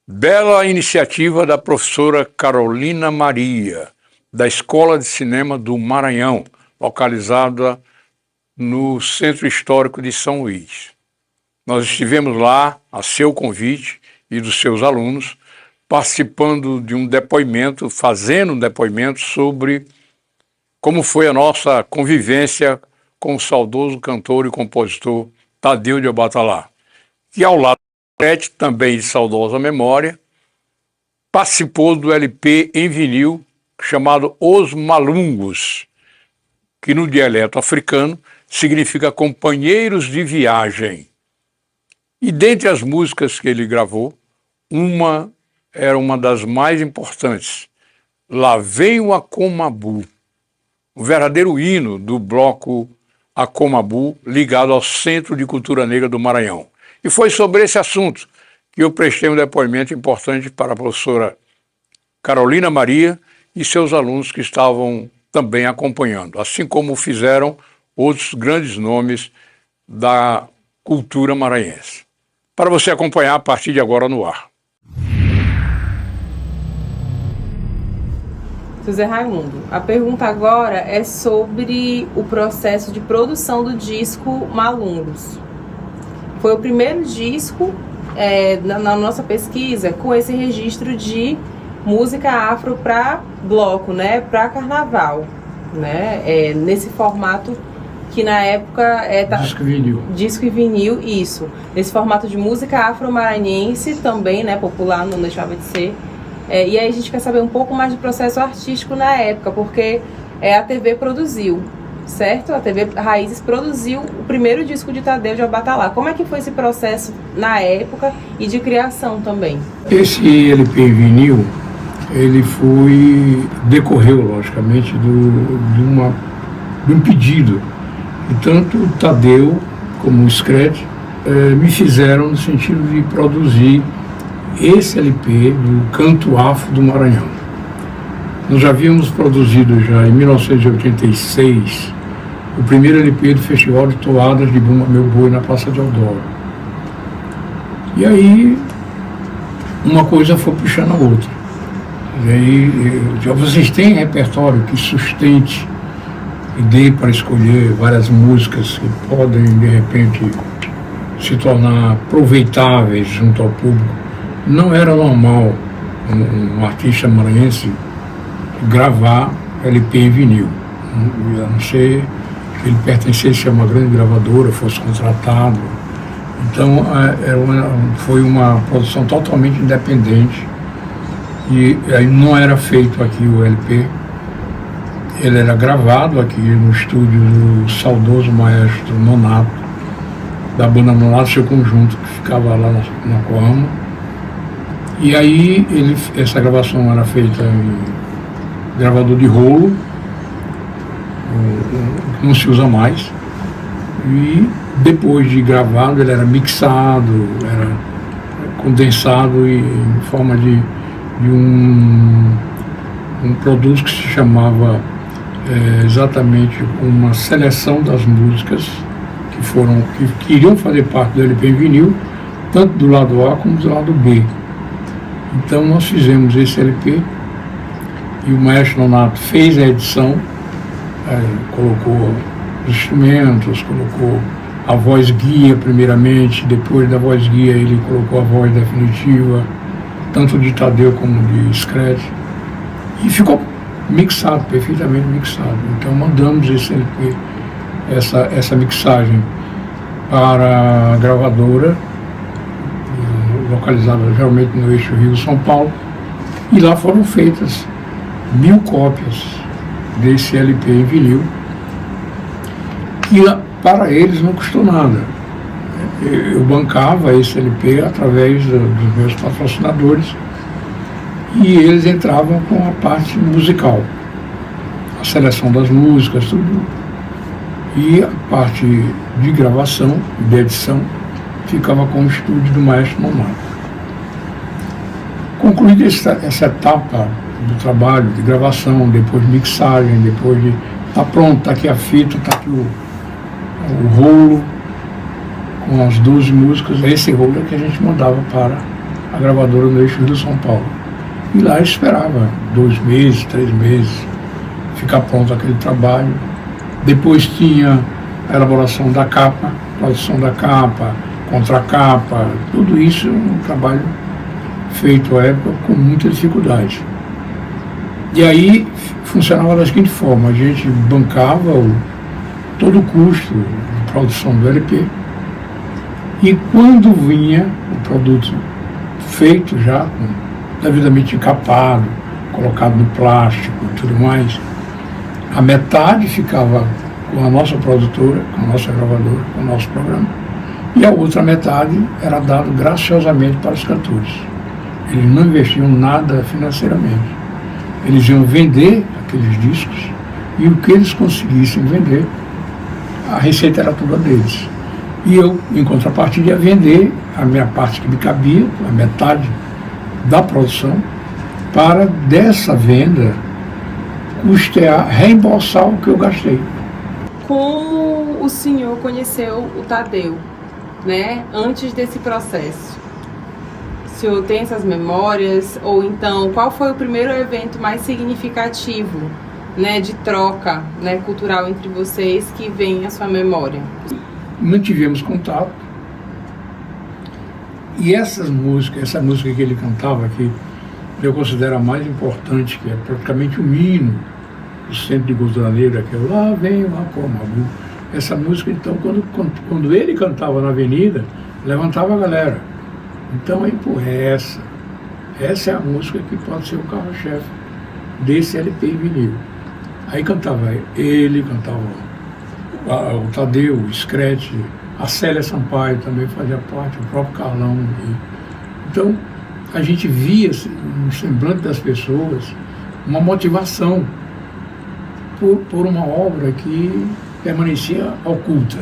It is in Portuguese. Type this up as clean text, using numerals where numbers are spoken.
Bela iniciativa da professora Carolina Maria, da Escola de Cinema do Maranhão, localizada no Centro Histórico de São Luís. Nós estivemos lá, a seu convite e dos seus alunos, participando de um depoimento, fazendo um depoimento sobre como foi a nossa convivência com o saudoso cantor e compositor Tadeu de Abatalá, que ao lado também de saudosa memória, participou do LP em vinil chamado Os Malungos, que no dialeto africano significa companheiros de viagem. E dentre as músicas que ele gravou, uma era uma das mais importantes, Lá Vem o Acomabu, o verdadeiro hino do bloco Acomabu, ligado ao Centro de Cultura Negra do Maranhão. E foi sobre esse assunto que eu prestei um depoimento importante para a professora Carolina Maria e seus alunos que estavam também acompanhando, assim como fizeram outros grandes nomes da cultura maranhense. Para você acompanhar a partir de agora no ar. José Raimundo, a pergunta agora é sobre o processo de produção do disco Malungos. Foi o primeiro disco na nossa pesquisa com esse registro de música afro para bloco, né, para carnaval, né, nesse formato que na época disco e vinil, isso, nesse formato de música afro-maranhense também, né, popular, não deixava de ser. E aí a gente quer saber um pouco mais do processo artístico na época, porque a TV produziu, certo? A TV Raízes produziu o primeiro disco de Tadeu de Abatalá. Como é que foi esse processo na época e de criação também? Esse LP em vinil, ele decorreu, logicamente, de um pedido. E tanto o Tadeu como o Scred me fizeram no sentido de produzir esse LP do Canto Afro do Maranhão. Nós já havíamos produzido já em 1986 o primeiro LP do Festival de Toadas de Bumba Meu Boi na Praça de Eudoro. E aí uma coisa foi puxando a outra. E aí vocês têm repertório que sustente e dê para escolher várias músicas que podem de repente se tornar aproveitáveis junto ao público. Não era normal um artista maranhense gravar LP em vinil, a não ser que ele pertencesse a uma grande gravadora, fosse contratado. Então foi uma produção totalmente independente e aí não era feito aqui o LP, ele era gravado aqui no estúdio do saudoso maestro Nonato, da banda Nonato, seu conjunto, que ficava lá na Coama. E aí essa gravação era feita em gravador de rolo, que não se usa mais, e depois de gravado ele era mixado, era condensado em forma de um produto que se chamava exatamente uma seleção das músicas que iriam fazer parte do LP em vinil, tanto do lado A como do lado B. Então nós fizemos esse LP e o maestro Nonato fez a edição, colocou os instrumentos, colocou a voz guia primeiramente, depois da voz guia ele colocou a voz definitiva, tanto de Tadeu como de Scred, e ficou mixado, perfeitamente mixado. Então mandamos esse LP, essa mixagem para a gravadora, localizada realmente no eixo Rio-São Paulo, e lá foram feitas 1000 cópias desse LP em vinil, que para eles não custou nada. Eu bancava esse LP através dos meus patrocinadores e eles entravam com a parte musical, a seleção das músicas, tudo, e a parte de gravação e de edição ficava com o estúdio do maestro Nonato. Concluída essa etapa do trabalho de gravação, depois de mixagem, depois de tá pronto, tá aqui a fita, tá aqui o rolo com as 12 músicas, esse rolo é que a gente mandava para a gravadora no eixo Rio São Paulo. E lá eu esperava 2 meses, 3 meses, ficar pronto aquele trabalho. Depois tinha a elaboração da capa, produção da capa, contracapa, tudo isso é um trabalho feito à época com muita dificuldade. E aí funcionava da seguinte forma: a gente bancava todo o custo de produção do LP, e quando vinha o produto feito já, devidamente encapado, colocado no plástico e tudo mais, a metade ficava com a nossa produtora, com a nossa gravadora, com o nosso programa, e a outra metade era dado graciosamente para os cantores. Eles não investiam nada financeiramente. Eles iam vender aqueles discos, e o que eles conseguissem vender, a receita era toda deles. E eu, em contrapartida, ia vender a minha parte que me cabia, a metade da produção, para dessa venda custear, reembolsar o que eu gastei. Como o senhor conheceu o Tadeu, né, antes desse processo? O senhor tem essas memórias? Ou então, qual foi o primeiro evento mais significativo, né, de troca, né, cultural entre vocês que vem à sua memória? Não tivemos contato. E essa música que ele cantava, que eu considero a mais importante, que é praticamente um hino do Centro de Cultura Negra, que é o Lá Vem o Macomabu. Essa música, então, quando ele cantava na avenida, levantava a galera. Então, aí, pô, essa é a música que pode ser o carro-chefe desse LP em vinil. Aí cantava ele, cantava o Tadeu, o Scratch, a Célia Sampaio também fazia parte, o próprio Carlão. Então, a gente via no semblante das pessoas uma motivação por uma obra que permanecia oculta.